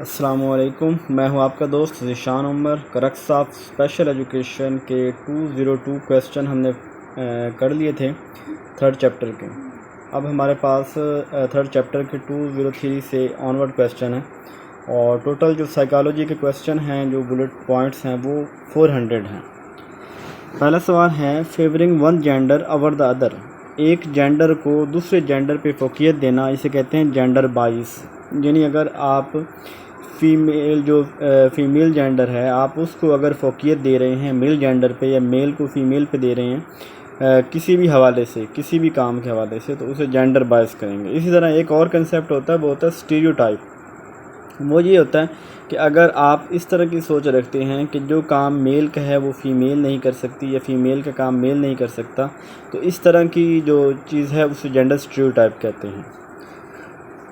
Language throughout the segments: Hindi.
अस्सलामुअलैकुम, मैं हूं आपका दोस्त ज़ीशान उमर। करक्स स्पेशल एजुकेशन के 202 क्वेश्चन हमने कर लिए थे थर्ड चैप्टर के। अब हमारे पास थर्ड चैप्टर के 203 से ऑनवर्ड क्वेश्चन हैं और टोटल जो साइकोलॉजी के क्वेश्चन हैं, जो बुलेट पॉइंट्स हैं, वो 400 हैं। पहला सवाल है, favouring one gender over the other. एक जेंडर को दूसरे जेंडर पे फोकियत देना, इसे कहते हैं जेंडर बाइस। यानी अगर आप फीमेल जेंडर है, आप उसको अगर फोकियत दे रहे हैं मेल जेंडर पे या मेल को फीमेल पे दे रहे हैं किसी भी हवाले से, किसी भी काम के हवाले से, तो उसे जेंडर बायस करेंगे। इसी तरह एक और कंसेप्ट होता है, वो होता है स्टीरियोटाइप। वो ये होता है कि अगर आप इस तरह की सोच रखते हैं कि जो काम मेल का है वो फीमेल नहीं कर सकती या फीमेल का काम मेल नहीं कर सकता, तो इस तरह की जो चीज़ है उसे जेंडर स्टीरियोटाइप कहते हैं।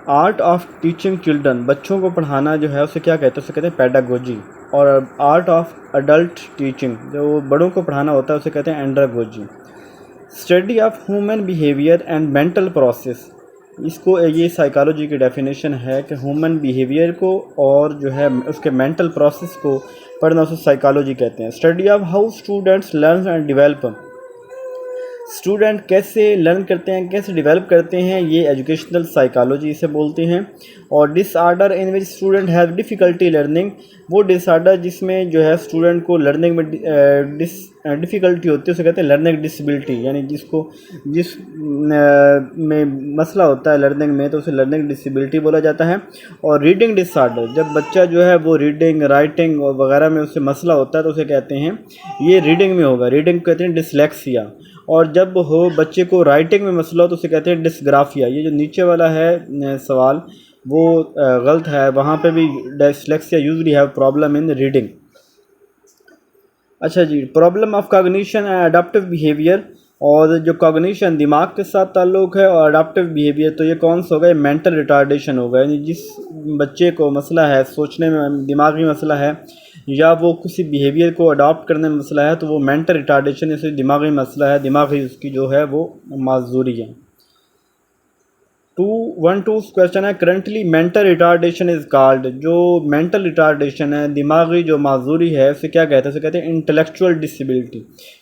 आर्ट ऑफ टीचिंग चिल्ड्रन, बच्चों को पढ़ाना जो है उसे क्या कहते हैं? उसे कहते हैं पेडागोजी। और आर्ट ऑफ अडल्ट टीचिंग, जो बड़ों को पढ़ाना होता है, उसे कहते हैं andragogy. Study of human behaviour and mental process, इसको ये साइकोलॉजी की डेफिनेशन है कि ह्यूमन बिहेवियर को और जो है उसके मेंटल प्रोसेस को पढ़ना, उसे साइकोलॉजी कहते हैं। Study of how students learn and develop, student कैसे लर्न करते हैं, कैसे डेवलप करते हैं, ये एजुकेशनल साइकोलॉजी इसे बोलते हैं। और disorder in which student have difficulty learning, वो डिसऑर्डर जिसमें जो है स्टूडेंट को लर्निंग में डिफ़िकल्टी होती है, उसे कहते हैं लर्निंग डिसेबिलिटी। यानी जिस में मसला होता है लर्निंग में, तो उसे लर्निंग डिसेबिलिटी बोला जाता है। और रीडिंग डिसऑर्डर, जब बच्चा जो है वो रीडिंग, राइटिंग और वगैरह में उसे मसला होता है, तो उसे कहते हैं, ये रीडिंग में होगा, रीडिंग कहते हैं डिसलेक्सिया। और जब हो बच्चे को राइटिंग में मसला हो तो उसे कहते हैं डिस्ग्राफिया। ये जो नीचे वाला है सवाल वो गलत है, वहाँ पे भी dyslexia usually have problem in reading. अच्छा जी, problem of cognition and adaptive behaviour, और जो कॉग्निशन दिमाग के साथ ताल्लुक़ है और अडाप्टिव बिहेवियर, तो ये कौन सा होगा? ये मेंटल रिटार्डेशन होगा। यानी जिस बच्चे को मसला है, सोचने में दिमागी मसला है या वो किसी बिहेवियर को अडॉप्ट करने में मसला है, तो वो मेंटल रिटार्डेशन, इसे दिमागी मसला है, दिमागी उसकी जो है वो माजूरी है। 212 क्वेश्चन है, currently mental retardation is called, जो मेंटल रिटार्डेशन है, दिमागी जो माजूरी है, उसे क्या कहते हैं? उसे कहते हैं इंटेलेक्चुअल डिसेबिलिटी।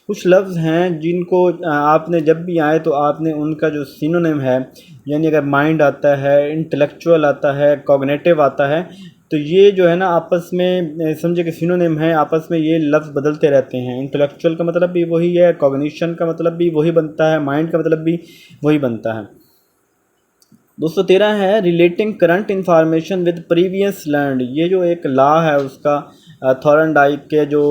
कुछ लफ्ज़ हैं जिनको आपने जब भी आए तो आपने उनका जो सिनोनिम है, यानी अगर माइंड आता है, इंटेलेक्चुअल आता है, कॉग्निटिव आता है, तो ये जो है ना आपस में समझे कि सिनोनिम है, आपस में ये लफ्ज़ बदलते रहते हैं। इंटेलेक्चुअल का मतलब भी वही है, कॉग्निशन का मतलब भी वही बनता है, माइंड का मतलब भी वही बनता है। 213 है, relating current information with previous learned. ये जो एक लॉ है उसका, थॉर्नडाइक के जो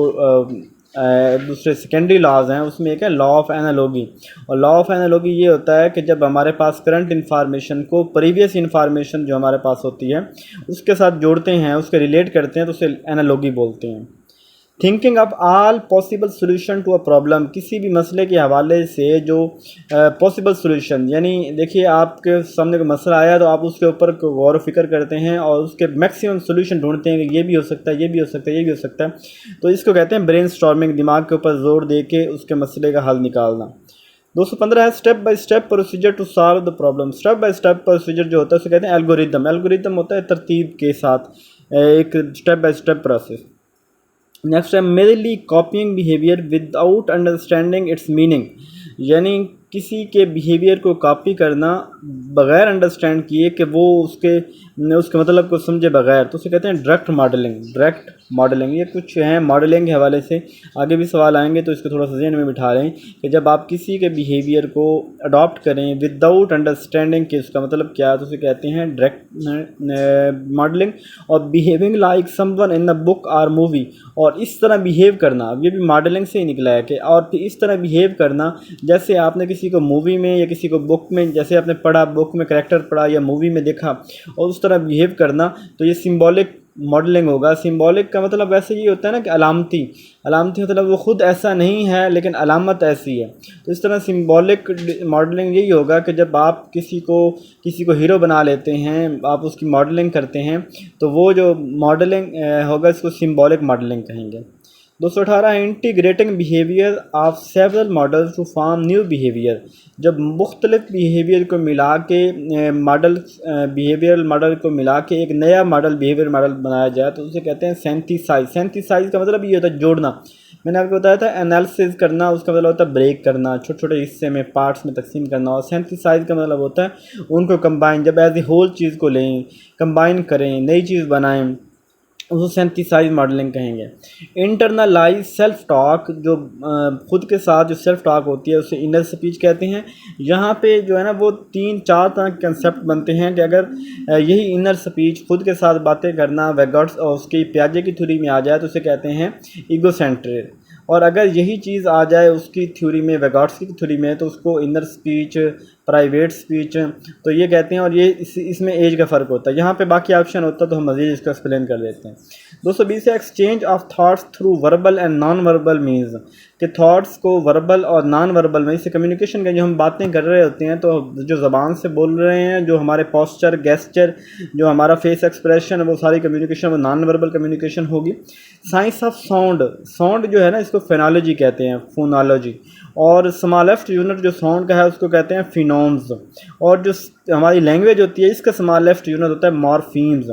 दूसरे सेकेंडरी लॉज हैं, उसमें एक है लॉ ऑफ एनालॉजी। और लॉ ऑफ एनालॉजी ये होता है कि जब हमारे पास करंट इन्फॉर्मेशन को प्रीवियस इन्फॉर्मेशन जो हमारे पास होती है उसके साथ जोड़ते हैं, उसके रिलेट करते हैं, तो उसे एनालॉजी बोलते हैं। Thinking of all possible solution to a problem, किसी भी मसले के हवाले से जो पॉसिबल सोल्यूशन, यानी देखिए आपके सामने कोई मसला आया तो आप उसके ऊपर गौर व फिक्र करते हैं और उसके मैक्सिमम सोल्यूशन ढूंढते हैं कि ये भी हो सकता है, ये भी हो सकता है, ये भी हो सकता है, तो इसको कहते हैं ब्रेन स्टॉर्मिंग, दिमाग के ऊपर जोर दे के उसके मसले का हल निकालना। 215 है, step by step procedure to solve the problem. Step by step procedure जो होता है उसे कहते हैं एल्गोरिदम। एल्गोरिदम होता है तरतीब के साथ एक step by step process. Next है, merely copying behaviour without understanding its meaning, यानी किसी के बिहेवियर को कॉपी करना बग़ैर अंडरस्टैंड किए कि वो उसके मतलब को समझे बगैर, तो उसे कहते हैं डायरेक्ट मॉडलिंग। डायरेक्ट मॉडलिंग, ये कुछ हैं मॉडलिंग के हवाले से आगे भी सवाल आएंगे, तो इसको थोड़ा सा ज़हन में बिठा लें कि जब आप किसी के बिहेवियर को अडॉप्ट करें विदाउट अंडरस्टैंडिंग कि उसका मतलब क्या है, तो उसे कहते हैं डायरेक्ट मॉडलिंग। और behaving like someone in a book और मूवी, और इस तरह बिहेव करना, ये भी मॉडलिंग से ही निकला है कि और इस तरह बिहेव करना जैसे आपने किसी को मूवी में या किसी को बुक में, जैसे आपने पढ़ा, बुक में कैरेक्टर पढ़ा या मूवी में देखा, और उस तरह बिहेव करना, तो ये सिंबॉलिक मॉडलिंग होगा। सिंबॉलिक का मतलब वैसे ये होता है ना कि अलामती, अलामती मतलब वो खुद ऐसा नहीं है लेकिन अलामत ऐसी है, तो इस तरह सिंबॉलिक मॉडलिंग यही होगा कि जब आप किसी को हीरो बना लेते हैं, आप उसकी मॉडलिंग करते हैं, तो वो जो मॉडलिंग होगा इसको सिंबॉलिक मॉडलिंग कहेंगे। 218 integrating behaviour of several models to form new behaviour. जब मुख्तलिफ बिहेवियर को मिला के मॉडल बिहेवियर मॉडल को मिला के एक नया मॉडल बिहेवियर मॉडल बनाया जाए तो उसे कहते हैं सिंथेसाइज। सिंथेसाइज का मतलब ये होता है जोड़ना। मैंने आपको बताया था एनालिसिस करना, उसका मतलब होता है ब्रेक करना, छोटे छोटे हिस्से में पार्ट्स में तकसीम करना। और सिंथेसाइज का मतलब होता है उनको कंबाइन, जब एज ए होल चीज़ को लें, कंबाइन करें, नई चीज़ बनाएं, उसको सिंथेसाइज मॉडलिंग कहेंगे। इंटरनलाइज सेल्फ टॉक, जो खुद के साथ जो सेल्फ टॉक होती है उसे इनर स्पीच कहते हैं। यहाँ पे जो है ना वो 3-4 तरह के कंसेप्ट बनते हैं कि अगर यही इनर स्पीच खुद के साथ बातें करना वेगॉट्स और उसकी पियाजे की थ्योरी में आ जाए तो उसे कहते हैं ईगोसेंट्रिक। और अगर यही चीज़ आ जाए उसकी थ्योरी में, वेगॉट्स्की की थ्योरी में, तो उसको इनर स्पीच, प्राइवेट स्पीच तो ये कहते हैं। और ये इसमें एज का फ़र्क होता है। यहाँ पे बाकी ऑप्शन होता है तो हम मज़ीद इसको एक्सप्लेन कर देते हैं। 220 है exchange of thoughts through verbal and non verbal means, कि थाट्स को वर्बल और नॉन वर्बल में, इससे कम्युनिकेशन का जो हम बातें कर रहे होते हैं तो जो ज़बान से बोल रहे हैं, जो हमारे पोस्चर, गेस्चर, जो हमारा फेस एक्सप्रेशन है, वो सारी कम्युनिकेशन वो नॉन वर्बल कम्युनिकेशन होगी। साइंस ऑफ साउंड, साउंड जो है ना इसको फेनोलॉजी कहते हैं, फोनोलॉजी। और स्मॉलेस्ट यूनिट जो साउंड का है उसको कहते हैं फिनोम्स। और जो हमारी लैंग्वेज होती है इसका स्मॉलेस्ट यूनिट होता है मॉर्फीम्स।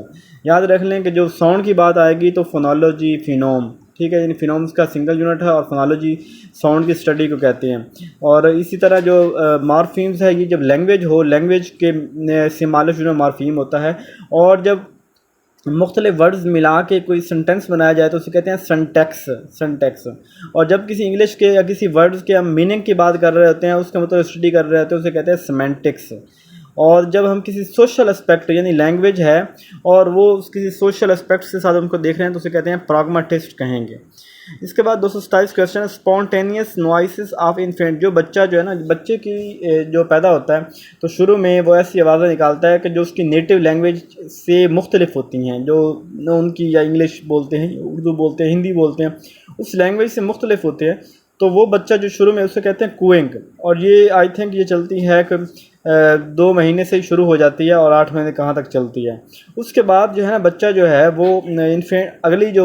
याद रख लें कि जो साउंड की बात आएगी तो फोनोलॉजी, फिनोम, ठीक है, यानी फिनोम्स का सिंगल यूनिट है और फोनोलॉजी साउंड की स्टडी को कहते हैं। और इसी तरह जो मॉर्फीम्स है, ये जब लैंग्वेज हो, लैंग्वेज के स्मॉलेस्ट यूनिट मॉर्फीम होता है। और जब मुख्तलिफ वर्ड्स मिला के कोई सेंटेंस बनाया जाए तो उसे कहते हैं सिंटैक्स, सिंटैक्स। और जब किसी इंग्लिश के या किसी वर्ड्स के हम मीनिंग की बात कर रहे होते हैं, उसका मतलब स्टडी कर रहे होते हैं, उसे कहते हैं सेमेंटिक्स। और जब हम किसी सोशल एस्पेक्ट, यानी लैंग्वेज है और वो किसी सोशल एस्पेक्ट के साथ उनको देख रहे हैं तो उसे कहते हैं प्रैग्मेटिस्ट कहेंगे। इसके बाद 227 क्वेश्चन है स्पॉन्टेनियस नॉइसेस ऑफ इन्फेंट। जो बच्चा जो है ना, बच्चे की जो पैदा होता है तो शुरू में वो ऐसी आवाज़ें निकालता है कि जो उसकी नेटिव लैंग्वेज से मुख्तलिफ होती हैं, जो उनकी या इंग्लिश बोलते हैं, उर्दू बोलते हैं, हिंदी बोलते हैं, उस लैंग्वेज से मुख्तलिफ होते हैं। तो वो बच्चा जो शुरू में उसे कहते हैं कूइंग। और ये आई थिंक ये चलती है कि 2 महीने से ही शुरू हो जाती है और 8 महीने कहाँ तक चलती है। उसके बाद जो है ना बच्चा जो है वो अगली जो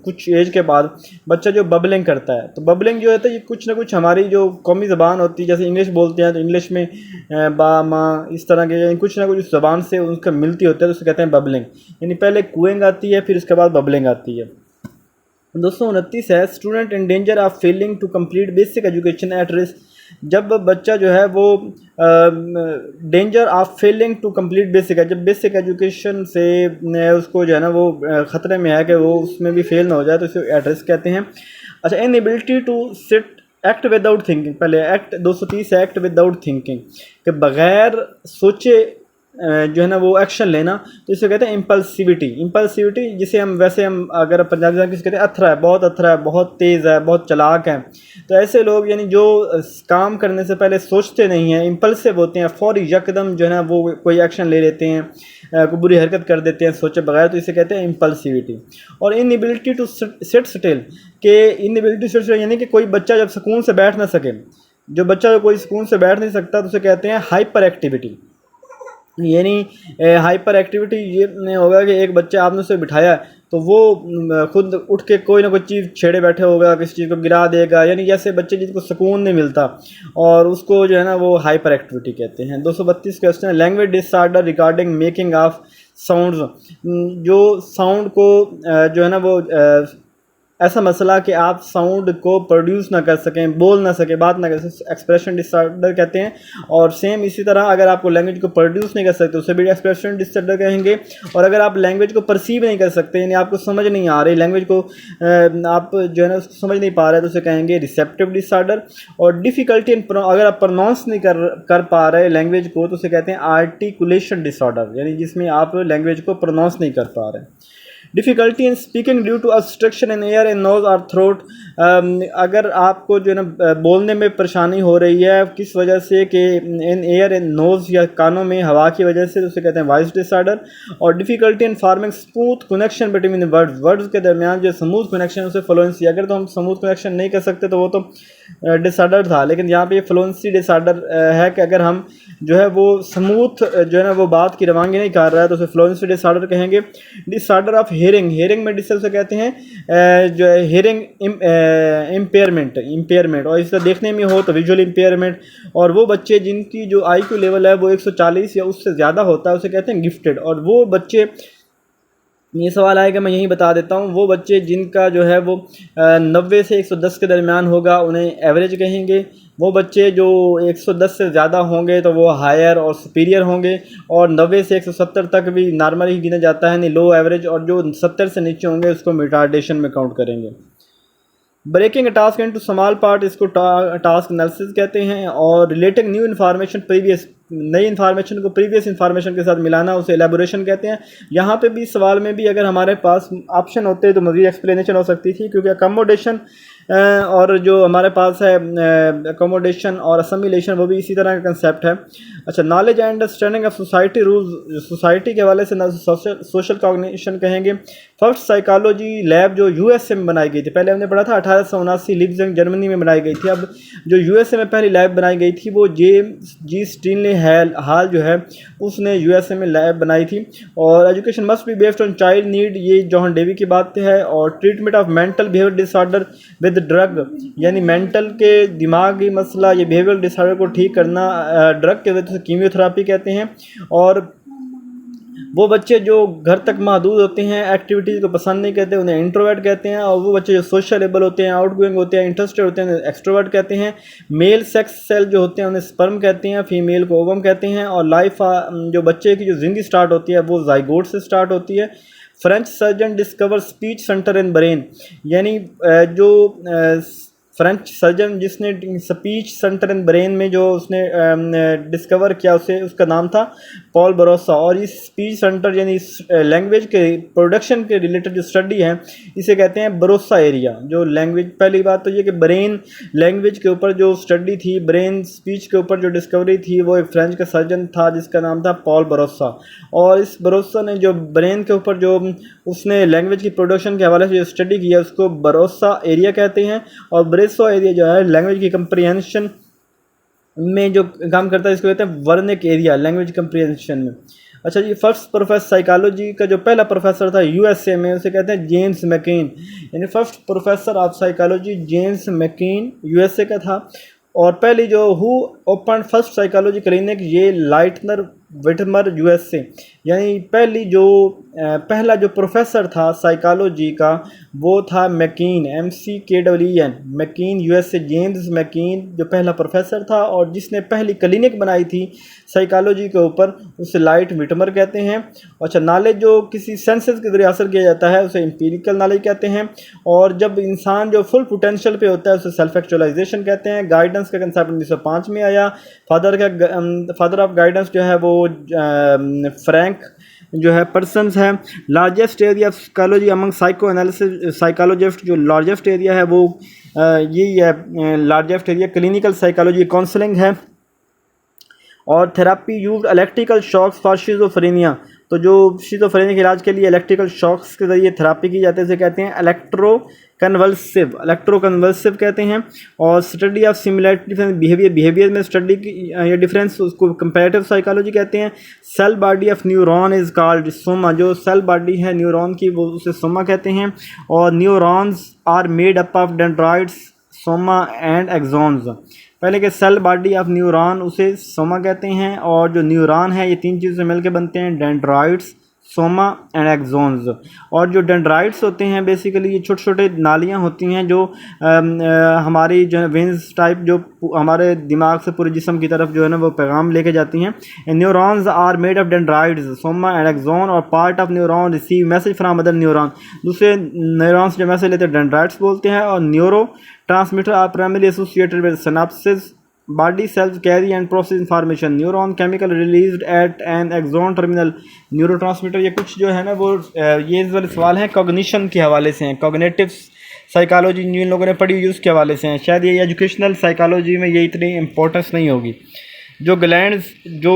कुछ एज के बाद बच्चा जो बबलिंग करता है, तो बबलिंग जो है तो ये कुछ ना कुछ हमारी जो कौमी ज़बान होती है, जैसे इंग्लिश बोलते हैं तो इंग्लिश में बा, माँ, इस तरह के कुछ ना कुछ उस ज़बान से उसका मिलती होती है तो उसे कहते हैं बबलिंग। यानी पहले कूइंग आती है फिर उसके बाद बबलिंग आती है। 229 है student in danger of failing to complete basic education at risk. जब बच्चा जो है वो danger of failing to complete basic है, जब बेसिक एजुकेशन से उसको जो है ना वो ख़तरे में है कि वो उसमें भी फेल ना हो जाए तो इसे एट रिस्क कहते हैं। अच्छा, inability to sit act without thinking, पहले एक्ट 230 है एक्ट विदाउट थिंकिंग, कि बग़ैर सोचे जो है ना वो एक्शन लेना, तो इसे कहते हैं इम्पल्सिविटी। इम्पल्सिविटी जिसे हम वैसे हम अगर पंजाबी में किसे कहते हैं अथरा है, बहुत तेज़ है, बहुत चालाक है। तो ऐसे लोग यानी जो काम करने से पहले सोचते नहीं हैं, इम्पल्सिव होते हैं, फौरी यकदम जो है ना वो कोई एक्शन ले लेते हैं, कोई बुरी हरकत कर देते हैं सोचे बगैर, तो इसे कहते हैं इम्पल्सिविटी। और इनएबिलिटी टू सिट स्टिल, के इनएबिलिटी टू सिट यानी कि कोई बच्चा जब सुकून से बैठ ना सके, जो बच्चा कोई सुकून से बैठ नहीं सकता तो उसे कहते हैं हाइपर एक्टिविटी। यानी हाइपर एक्टिविटी ये नहीं होगा कि एक बच्चा आपने उसे बिठाया तो वो खुद उठ के कोई ना कोई चीज़ छेड़े बैठे होगा, किसी चीज़ को गिरा देगा, यानी जैसे बच्चे जिनको सुकून नहीं मिलता, और उसको जो है ना वो हाइपर एक्टिविटी कहते हैं। 232 क्वेश्चन है language disorder regarding making of sounds. जो साउंड को जो है ना वो ऐसा मसला कि आप साउंड को प्रोड्यूस ना कर सकें, बोल ना सकें, बात ना कर सकें, एक्सप्रेशन डिसऑर्डर कहते हैं। और सेम इसी तरह अगर आपको लैंग्वेज को प्रोड्यूस नहीं कर सकते उसे भी एक्सप्रेशन डिसऑर्डर कहेंगे। और अगर आप लैंग्वेज को परसीव नहीं कर सकते, यानी आपको समझ नहीं आ रही लैंग्वेज को, आप जो है ना उसको समझ नहीं पा रहे तो उसे कहेंगे रिसेप्टिव डिसऑर्डर। और डिफ़िकल्टी इन अगर आप प्रोनाउंस नहीं कर पा रहे लैंग्वेज को तो उसे कहते हैं आर्टिकुलेशन डिसऑर्डर, यानी जिसमें आप लैंग्वेज को प्रोनाउंस नहीं कर पा रहे। Difficulty in speaking due to obstruction in air in nose और थ्रोट। अगर आपको जो है ना बोलने में परेशानी हो रही है किस वजह से, कि इन एयर इन नोज़ या कानों में हवा की वजह से, तो उसे कहते हैं वॉइस डिसऑर्डर। और difficulty in farming smooth connection between words, words के दरमियान जो स्मूथ कनेक्शन उसे फ्लुएंसी। अगर तो हम स्मूथ कनेक्शन नहीं कर सकते तो वो तो डिसऑर्डर था, लेकिन यहाँ पे ये फ्लुएंसी डिसऑर्डर है कि अगर हम जो है वो स्मूथ जो है ना वो बात की रवानगी नहीं कर रहा है तो उसे फ्लुएंसी डिसऑर्डर कहेंगे। डिसऑर्डर ऑफ हियरिंग, हियरिंग में डिस उसे कहते हैं जो है हियरिंग इम्पेयरमेंट, और इसका देखने में हो तो विजुअल इम्पेयरमेंट। और वो बच्चे जिनकी जो IQ लेवल है वो 140 या उससे ज़्यादा होता है उसे कहते हैं गिफ्टेड। और वो बच्चे, ये सवाल आएगा मैं यही बता देता हूँ, वो बच्चे जिनका जो है वो 90 से 110 के दरमियान होगा उन्हें एवरेज कहेंगे। वो बच्चे जो 110 से ज़्यादा होंगे तो वो हायर और सुपीरियर होंगे, और 90 से 170 तक भी नॉर्मल ही गिना जाता है, नहीं लो एवरेज। और जो 70 से नीचे होंगे उसको रिटार्डेशन में काउंट करेंगे। Breaking task into small part, इसको टास्क एनालिसिस कहते हैं। और रिलेटिंग न्यू इन्फॉर्मेशन प्रीवियस, नई इन्फॉर्मेशन को प्रीवियस इन्फॉर्मेशन के साथ मिलाना उसे एलेबोरेशन कहते हैं। यहाँ पे भी सवाल में भी अगर हमारे पास ऑप्शन होते तो मज़ीद एक्सप्लेनेशन हो सकती थी, क्योंकि अकोमोडेशन और जो हमारे पास है अकोमोडेशन और असमिलेशन वो भी इसी तरह का कंसेप्ट है। अच्छा, knowledge and understanding of society rules, society के हवाले से सोशल कॉग्निशन कहेंगे। फर्स्ट साइकोलॉजी लैब जो USA में बनाई गई थी, पहले हमने पढ़ा था 1879 लीप्जिग जर्मनी में बनाई गई थी। अब जो USA में पहली लैब बनाई गई थी वो G. स्टीनले हाल जो है उसने USA में लैब बनाई थी। और education must be based on child need, ये जॉन डेवी की बात है। और treatment of mental behaviour disorder with drug, यानी मेंटल के दिमागी मसला ये बिहेवियर डिसऑर्डर को ठीक करना ड्रग के वजह से कीमियोथेरेपी कहते हैं। और वो बच्चे जो घर तक महदूद होते हैं, एक्टिविटीज़ को पसंद नहीं करते, उन्हें इंट्रोवर्ट कहते हैं। और वो बच्चे जो सोशलेबल होते हैं, आउटगोइंग होते हैं, इंटरेस्टेड होते हैं, एक्सट्रोवर्ट कहते हैं। मेल सेक्स सेल जो होते हैं उन्हें स्पर्म कहते हैं, फीमेल को ओवम कहते हैं। और लाइफ जो बच्चे की जो ज़िंदगी स्टार्ट होती है वो जाइगोट से स्टार्ट होती है। French surgeon discover speech centre in brain, यानी जो फ्रेंच सर्जन जिसने स्पीच सेंटर इन ब्रेन में जो उसने डिस्कवर किया उसे उसका नाम था पॉल बरोसा। और इस स्पीच सेंटर यानी लैंग्वेज के प्रोडक्शन के रिलेटेड जो स्टडी है इसे कहते हैं बरोसा एरिया। जो लैंग्वेज, पहली बात तो ये कि ब्रेन लैंग्वेज के ऊपर जो स्टडी थी, ब्रेन स्पीच के ऊपर जो डिस्कवरी थी वो एक फ्रेंच का सर्जन था जिसका नाम था पॉल बरोसा। और इस बरोसा ने जो ब्रेन के ऊपर जो उसने लैंग्वेज की प्रोडक्शन के हवाले से जो स्टडी किया उसको बरोसा एरिया कहते हैं। और ब्रेसो एरिया जो है लैंग्वेज की कंप्रीहेंशन में जो काम करता है इसको कहते हैं वर्निक एरिया लैंग्वेज कंप्रीहेंशन में। अच्छा जी, फर्स्ट प्रोफेसर साइकोलॉजी का जो पहला प्रोफेसर था USA में उसे कहते हैं जेम्स मैकेन, यानी first professor of psychology James मैकेन USA का था। और पहली जो who open first psychology clinic ये लाइटनर विटमर USA, यानी पहला जो प्रोफेसर था साइकोलॉजी का वो था मैकीन, MCKEN मैकीन USA, जेम्स मैकीन जो पहला प्रोफेसर था और जिसने पहली क्लिनिक बनाई थी साइकोलॉजी के ऊपर उसे लाइट विटमर कहते हैं। अच्छा, नॉलेज जो किसी सेंसेस के जरिए हासिल किया जाता है उसे एम्पिरिकल नॉलेज कहते हैं। और जब इंसान जो फुल पोटेंशियल पे होता है उसे सेल्फ एक्चुअलाइजेशन कहते हैं। गाइडेंस का कंसेप्ट 1905 में आया। फादर ऑफ गाइडेंस जो है वो फ्रैंक जो है पर्सन्स है। Largest area of psychology among psycho analysis psychologist, जो लार्जेस्ट एरिया है वो यही है, largest area clinical psychology counselling है। और therapy used electrical shocks for schizophrenia, तो जो शिज़ोफ्रेनिया के इलाज के लिए इलेक्ट्रिकल शॉक्स के ज़रिए थेरापी की जाती है इसे कहते हैं इलेक्ट्रो कहते हैं। और स्टडी ऑफ सिमिलैरिटी बिहेवियर में स्टडी की या डिफरेंस उसको कंपैरेटिव साइकोलॉजी कहते हैं। Cell body of neuron is called soma, जो सेल बॉडी है न्यूरॉन की वो उसे सोमा कहते हैं। और neurons are made up of dendrites, soma and axons. पहले के सेल बॉडी ऑफ न्यूरॉन उसे सोमा कहते हैं। और जो न्यूरॉन है ये तीन चीज़ों से मिलकर बनते हैं, डेंड्राइट्स, सोमा एंड एक्सॉन्स। और जो डेंड्राइट्स होते हैं बेसिकली ये छोटे छोटे नालियाँ होती हैं जो हमारी जो वेंस टाइप जो हमारे दिमाग से पूरे जिस्म की तरफ जो है ना वो पैगाम लेके जाती हैं। Neurons are made of dendrites, soma and axon. और part of neuron receive message from other neuron, दूसरे न्यूरॉन्स जो मैसेज लेते हैं डेंड्राइट्स बोलते हैं। और neurotransmitter are primary associated with synapses, body cells carry and process information, neuron chemical released at an axon terminal, neurotransmitter। ये कुछ जो है ना वो ये इस वाले सवाल हैं कॉग्निशन के हवाले से हैं, कॉग्निटिव साइकोलॉजी जिन लोगों ने पढ़ी हुई उसके हवाले से हैं। शायद ये एजुकेशनल साइकोलॉजी में ये इतनी इंपॉर्टेंस नहीं होगी। जो ग्लैंड्स जो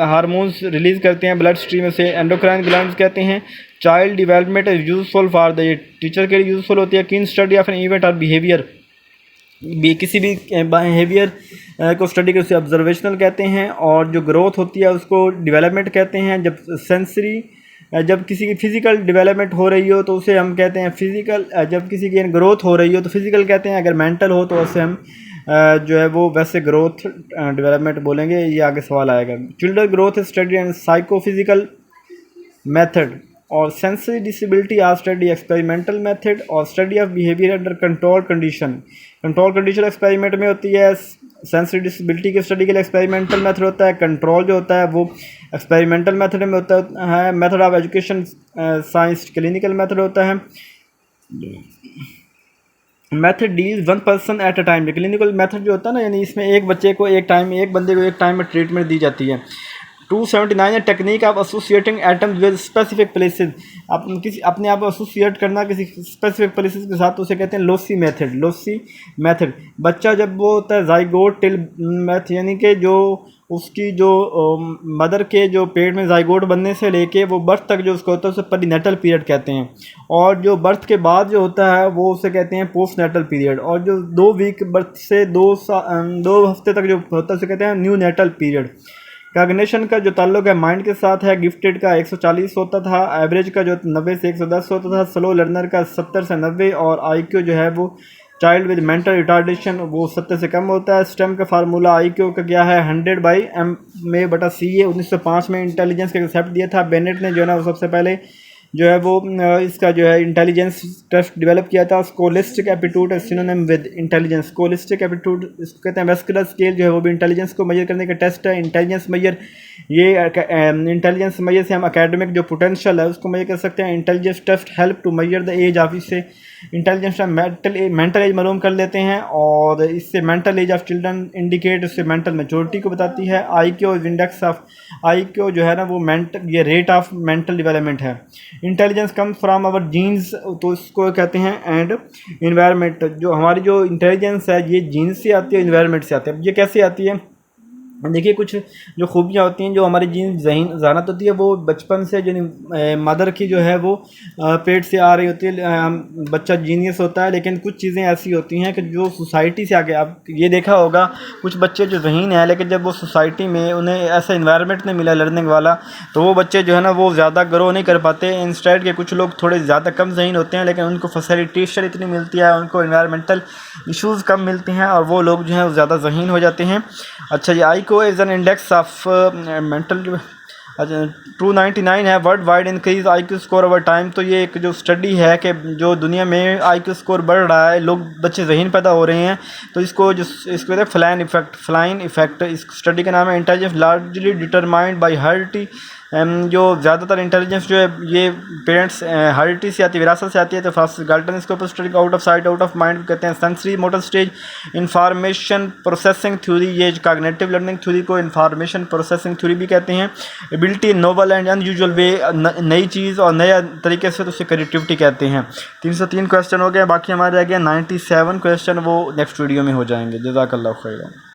हार्मोन्स रिलीज़ करते हैं ब्लड स्ट्रीम में से एंडोक्राइन ग्लैंड्स कहते हैं। Child development is useful for the, teacher के लिए यूजफुल होती है। किन स्टडी ऑफ एन इवेंट और बिहेवियर, किसी भी बिहेवियर को स्टडी कर उसे ऑब्जर्वेशनल कहते हैं, और जो ग्रोथ होती है उसको डेवलपमेंट कहते हैं। जब सेंसरी जब किसी की फिज़िकल डेवलपमेंट हो रही हो तो उसे हम कहते हैं फिज़िकल, जब किसी की ग्रोथ हो रही हो तो फिज़िकल कहते हैं, अगर मेंटल हो तो उसे हम जो है वो वैसे ग्रोथ डेवलपमेंट बोलेंगे। ये आगे सवाल आएगा। Children growth study and psychophysical method और sensory disability are study experimental method और study of behaviour under control condition. Control condition experiment में होती है। सेंसरी डिसेबिलिटी के स्टडी के लिए एक्सपेरिमेंटल मेथड होता है। कंट्रोल जो होता है वो एक्सपेरिमेंटल मेथड में होता है। Method of education science clinical method होता है। Method deals one person at a time. Clinical method जो होता है ना, यानी इसमें एक बंदे को एक टाइम में ट्रीटमेंट दी जाती है। 279 है technique of associating atoms with specific places. अपने आप एसोसिएट करना किसी स्पेसिफिक प्लेसेस के साथ, तो उसे कहते हैं लोसी मेथड। लोसी मेथड बच्चा जब वो होता है जाइगोट टिल मैथ, यानी कि जो उसकी जो मदर के जो पेट में जाइगोट बनने से लेके वो बर्थ तक जो उसका होता है उसे परीनेटल पीरियड कहते हैं। और जो बर्थ के बाद जो होता है वो उसे कहते हैं पोस्टनेटल पीरियड। और जो 2 वीक बर्थ से 2 हफ्ते तक जो होता है उसे कहते हैं न्यू नेटल पीरियड। कॉग्निशन का जो ताल्लुक है माइंड के साथ है, गिफ्टेड का 140 होता था, एवरेज का जो 90 से 110 होता था, स्लो लर्नर का 70 से 90, और आईक्यू जो है वो चाइल्ड विद मेंटल रिटार्डेशन वो 70 से कम होता है। स्टेम का फार्मूला आईक्यू का क्या है 100/MA/CA। 1905 में इंटेलिजेंस का कंसेप्ट दिया था बेनेट ने, जो है ना वो सबसे पहले जो है वो इसका जो है इंटेलिजेंस टेस्ट डेवलप किया था। Scholastic aptitude synonym with intelligence. Scholastic aptitude इसको कहते हैं। वेस्कुलर स्केल जो है वो भी इंटेलिजेंस को मेजर करने का टेस्ट है। इंटेलिजेंस मेजर ये इंटेलिजेंस मेजर से हम एकेडमिक जो पोटेंशियल है उसको मेजर कर सकते हैं। Intelligence test help to measure the age of, इससे इंटेलिजेंस मेंटल एज मालूम कर लेते हैं, और इससे mental age of children indicate, उससे मेंटल मैच्योरिटी को बताती है। आईक्यू इंडेक्स ऑफ आईक्यू जो है ना वो ये रेट ऑफ मेंटल डेवलपमेंट है। Intelligence comes from our genes, तो इसको कहते हैं एंड इन्वायरमेंट। जो हमारी जो इंटेलिजेंस है ये जीन्स से आती है, इन्वायरमेंट से आती है। ये कैसे आती है, देखिए कुछ जो खूबियाँ होती हैं, जो हमारी जीन जहानत होती है वो बचपन से जो मदर की जो है वो पेट से आ रही होती है। बच्चा जीनियस होता है, लेकिन कुछ चीज़ें ऐसी होती हैं कि जो सोसाइटी से आगे, आप ये देखा होगा कुछ बच्चे जो ज़हीन है, लेकिन जब वो सोसाइटी में उन्हें ऐसा इन्वायरमेंट नहीं मिला लर्निंग वाला, तो वो बच्चे जो है ना वो ज़्यादा ग्रो नहीं कर पाते। इंस्टेड के कुछ लोग थोड़े ज़्यादा कम ज़हीन होते हैं, लेकिन उनको फैसिलिटेशन इतनी मिलती है, उनको इन्वायरमेंटल इशूज़ कम मिलते हैं, और वो लोग जो हैं ज़्यादा ज़हीन हो जाते हैं। अच्छा, ये IQ is an index of mental. अच्छा, 299 है world wide increase IQ score over time. तो ये एक जो स्टडी है कि जो दुनिया में आईक्यू स्कोर बढ़ रहा है, लोग बच्चे ज़हीन पैदा हो रहे हैं, तो इसको कहते हैं फ्लाइन इफेक्ट। इस स्टडी का नाम है intelligence largely determined by hearty. जो ज़्यादातर इंटेलिजेंस जो है ये पेरेंट्स हर्टी से आती है, विरासत से आती है। तो फ्रांसिस गाल्टन इसको study out of sight out of mind कहते हैं। Sensory motor stage information processing theory, ये कॉग्निटिव लर्निंग थ्योरी को इंफॉर्मेशन प्रोसेसिंग थ्योरी भी कहते हैं। एबिलिटी नोवल एंड अनयूजुअल वे, नई चीज़ और नया तरीके से, तो उसे क्रिएटिविटी कहते हैं। 303 क्वेश्चन हो गए, बाकी हमारे रह गए 97 क्वेश्चन, वो नेक्स्ट वीडियो में हो जाएंगे। जज़ाकल्लाह खैर।